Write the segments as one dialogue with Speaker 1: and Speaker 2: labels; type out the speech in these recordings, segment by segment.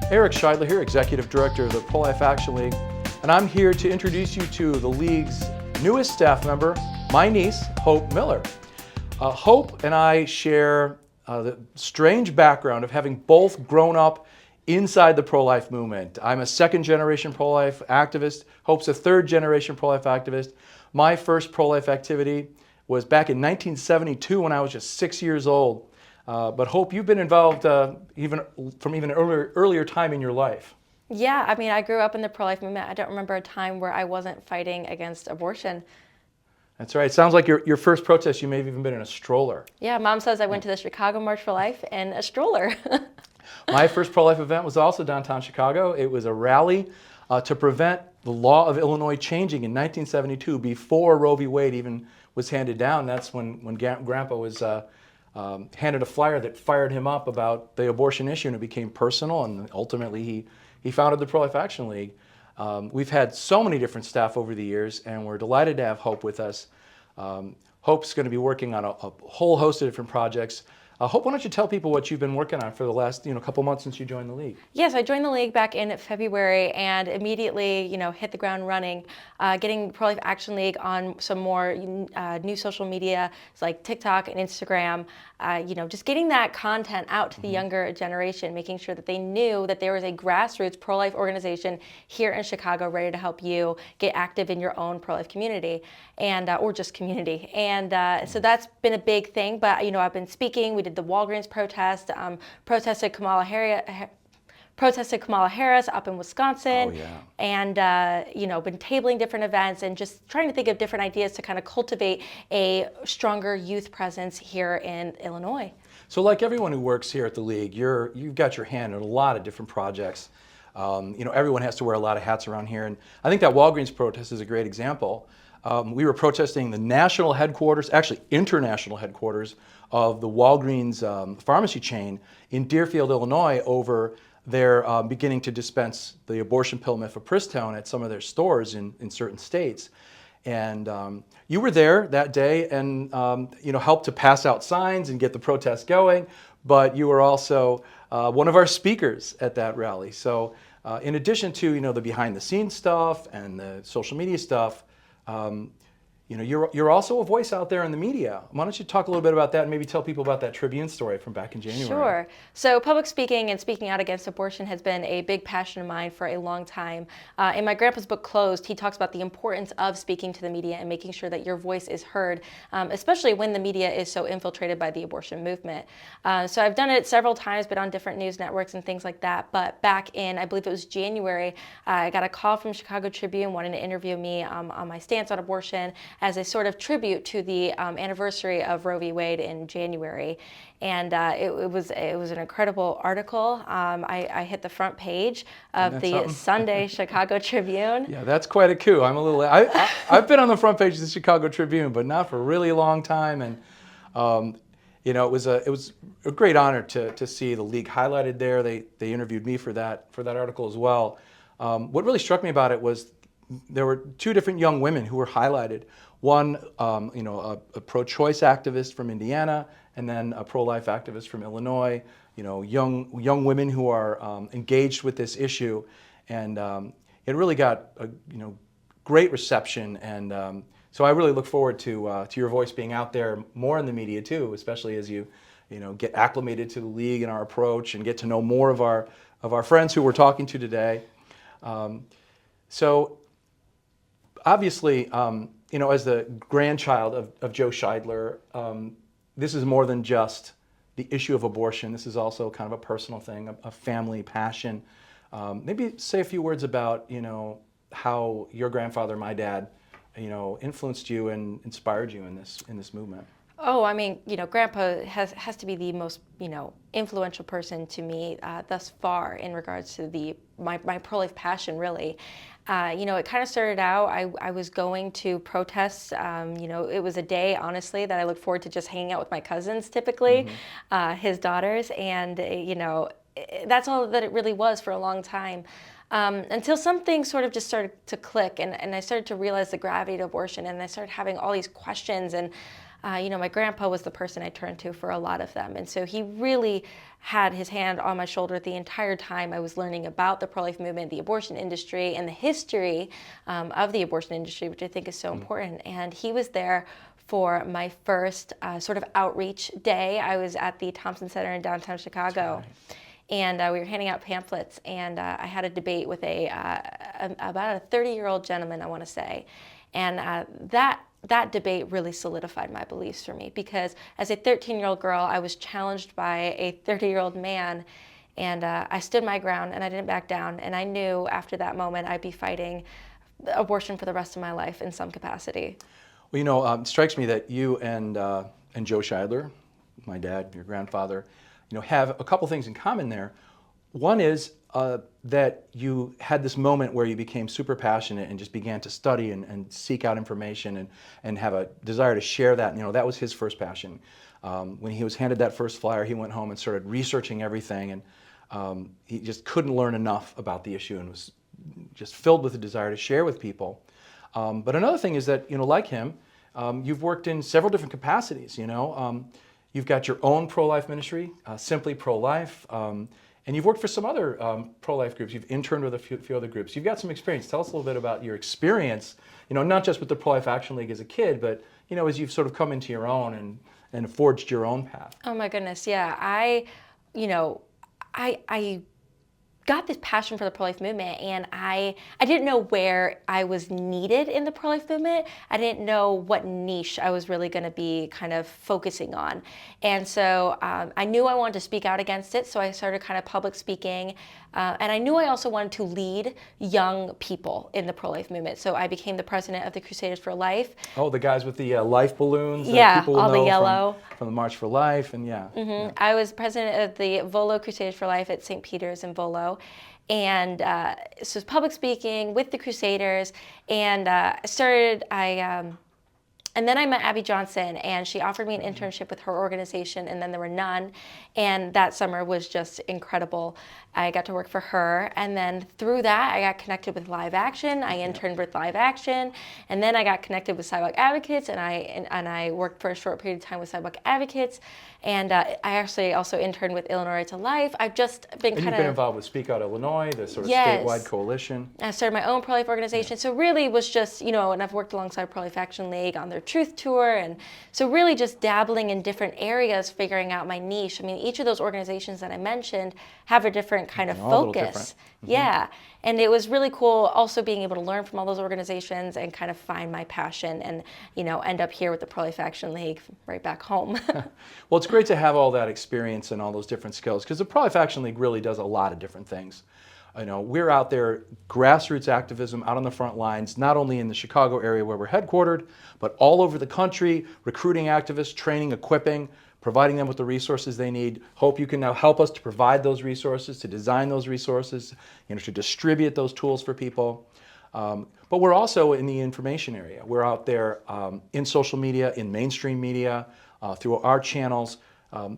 Speaker 1: Eric Scheidler here, Executive Director of the Pro-Life Action League, and I'm here to introduce you to the League's newest staff member, my niece, Hope Miller. Hope and I share the strange background of having both grown up inside the pro-life movement. I'm a second-generation pro-life activist. Hope's a third-generation pro-life activist. My first pro-life activity was back in 1972 when I was just 6 years old. But Hope, you've been involved even earlier time in your life.
Speaker 2: Yeah, I mean, I grew up in the pro-life movement. I don't remember a time where I wasn't fighting against abortion.
Speaker 1: That's right. It sounds like your first protest, you may have even been in a stroller.
Speaker 2: Yeah, Mom says I went to the Chicago March for Life in a stroller.
Speaker 1: My first pro-life event was also downtown Chicago. It was a rally to prevent the law of Illinois changing in 1972 before Roe v. Wade even was handed down. That's when Grandpa was handed a flyer that fired him up about the abortion issue, and it became personal, and ultimately he founded the Pro-Life Action League. We've had so many different staff over the years, and we're delighted to have Hope with us. Hope's going to be working on a whole host of different projects. Hope, why don't you tell people what you've been working on for the last couple months since you joined the League?
Speaker 2: Yes, I joined the League back in February and immediately hit the ground running, getting Pro-Life Action League on some more new social media like TikTok and Instagram. Just getting that content out to the younger generation, making sure that they knew that there was a grassroots pro-life organization here in Chicago ready to help you get active in your own pro-life community and or just community. And so that's been a big thing. But I've been speaking. We did the Walgreens protest, protested Kamala Harris up in Wisconsin.
Speaker 1: Oh, yeah.
Speaker 2: And been tabling different events and just trying to think of different ideas to kind of cultivate a stronger youth presence here in Illinois.
Speaker 1: So like everyone who works here at the League, you've got your hand in a lot of different projects. Everyone has to wear a lot of hats around here, and I think that Walgreens protest is a great example. We were protesting the national headquarters, actually international headquarters, of the Walgreens pharmacy chain in Deerfield, Illinois, over their beginning to dispense the abortion pill mifepristone at some of their stores in certain states. And you were there that day and helped to pass out signs and get the protest going, but you were also one of our speakers at that rally. So in addition to the behind the scenes stuff and the social media stuff, you're also a voice out there in the media. Why don't you talk a little bit about that and maybe tell people about that Tribune story from back in January?
Speaker 2: Sure. So public speaking and speaking out against abortion has been a big passion of mine for a long time. In my grandpa's book, Closed, he talks about the importance of speaking to the media and making sure that your voice is heard, especially when the media is so infiltrated by the abortion movement. So I've done it several times, been on different news networks and things like that. But back in, I believe it was January, I got a call from Chicago Tribune wanting to interview me on my stance on abortion as a sort of tribute to the anniversary of Roe v. Wade in January. And it was an incredible article. I hit the front page of the Sunday Chicago Tribune.
Speaker 1: Yeah, that's quite a coup. I've been on the front page of the Chicago Tribune, but not for a really long time. And it was a great honor to see the League highlighted there. They interviewed me for that article as well. What really struck me about it was there were two different young women who were highlighted. One, a pro-choice activist from Indiana, and then a pro-life activist from Illinois. Young women who are engaged with this issue, and it really got a great reception. And so I really look forward to your voice being out there more in the media too, especially as you get acclimated to the League and our approach, and get to know more of our friends who we're talking to today. So obviously, as the grandchild of Joe Scheidler, this is more than just the issue of abortion. This is also kind of a personal thing, a family passion. Maybe say a few words about, how your grandfather, my dad, influenced you and inspired you in this movement.
Speaker 2: Oh, I mean, Grandpa has to be the most, influential person to me thus far in regards to my pro-life passion, really. It kind of started out, I was going to protests. It was a day, honestly, that I look forward to just hanging out with my cousins, typically, his daughters, and, that's all that it really was for a long time. Until something sort of just started to click, and I started to realize the gravity of abortion, and I started having all these questions, and my grandpa was the person I turned to for a lot of them. And so he really had his hand on my shoulder the entire time I was learning about the pro-life movement, the abortion industry, and the history of the abortion industry, which I think is so important. And he was there for my first sort of outreach day. I was at the Thompson Center in downtown Chicago. And we were handing out pamphlets, and I had a debate with about a 30-year-old gentleman, I want to say. And that debate really solidified my beliefs for me, because as a 13-year-old girl, I was challenged by a 30-year-old man, and I stood my ground and I didn't back down. And I knew after that moment I'd be fighting abortion for the rest of my life in some capacity.
Speaker 1: Well, it strikes me that you and Joe Scheidler, my dad, your grandfather, have a couple things in common there. One is that you had this moment where you became super passionate and just began to study and seek out information and have a desire to share that. That was his first passion. When he was handed that first flyer, he went home and started researching everything, and he just couldn't learn enough about the issue and was just filled with a desire to share with people. But another thing is that, like him, you've worked in several different capacities. You've got your own pro-life ministry, Simply Pro-Life, and you've worked for some other pro-life groups. You've interned with a few other groups. You've got some experience. Tell us a little bit about your experience, not just with the Pro-Life Action League as a kid, but as you've sort of come into your own and forged your own path.
Speaker 2: Oh my goodness, yeah. I got this passion for the pro-life movement, and I didn't know where I was needed in the pro-life movement. I didn't know what niche I was really going to be kind of focusing on. And so I knew I wanted to speak out against it, so I started kind of public speaking. And I knew I also wanted to lead young people in the pro-life movement. So I became the president of the Crusaders for Life.
Speaker 1: Oh, the guys with the life balloons?
Speaker 2: Yeah,
Speaker 1: people will
Speaker 2: all the
Speaker 1: know
Speaker 2: yellow.
Speaker 1: From the March for Life, and yeah.
Speaker 2: Mm-hmm. I was president of the Volo Crusaders for Life at St. Peter's in Volo. And so public speaking with the Crusaders, and and then I met Abby Johnson, and she offered me an internship with her organization, and then there were none. And that summer was just incredible. I got to work for her, and then through that, I got connected with Live Action. I interned with Live Action, and then I got connected with Sidewalk Advocates, and I worked for a short period of time with Sidewalk Advocates, and I actually also interned with Illinois Right to Life. I've just been
Speaker 1: And you've been involved with Speak Out Illinois, the sort of statewide coalition.
Speaker 2: I started my own pro-life organization, so really it was just, and I've worked alongside Pro-Life Action League on their Truth Tour, and so really just dabbling in different areas, figuring out my niche. I mean, each of those organizations that I mentioned have a different kind of focus. Yeah, and it was really cool also being able to learn from all those organizations and kind of find my passion and, end up here with the Pro-Life Action League right back home.
Speaker 1: Well, it's great to have all that experience and all those different skills, because the Pro-Life Action League really does a lot of different things. We're out there, grassroots activism, out on the front lines, not only in the Chicago area where we're headquartered, but all over the country, recruiting activists, training, equipping, providing them with the resources they need. Hope you can now help us to provide those resources, to design those resources, to distribute those tools for people. But we're also in the information area. We're out there in social media, in mainstream media, through our channels,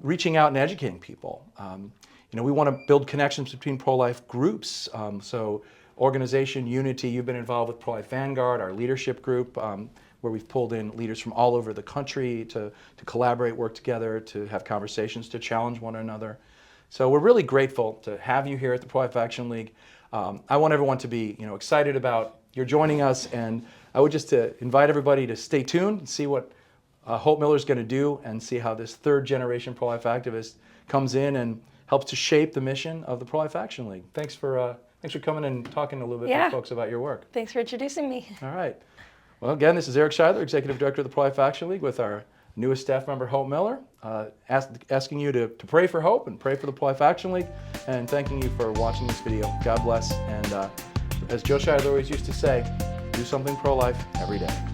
Speaker 1: reaching out and educating people. We want to build connections between pro-life groups. So organization, Unity, you've been involved with Pro-Life Vanguard, our leadership group, where we've pulled in leaders from all over the country to collaborate, work together, to have conversations, to challenge one another. So we're really grateful to have you here at the Pro-Life Action League. I want everyone to be excited about your joining us, and I would just invite everybody to stay tuned and see what Hope Miller's going to do, and see how this third generation pro-life activist comes in and helps to shape the mission of the Pro-Life Action League. Thanks for coming and talking a little bit with folks about your work.
Speaker 2: Thanks for introducing me.
Speaker 1: All right. Well, again, this is Eric Scheidler, Executive Director of the Pro-Life Action League, with our newest staff member, Hope Miller, asking you to pray for Hope and pray for the Pro-Life Action League, and thanking you for watching this video. God bless. And as Joe Scheidler always used to say, do something pro-life every day.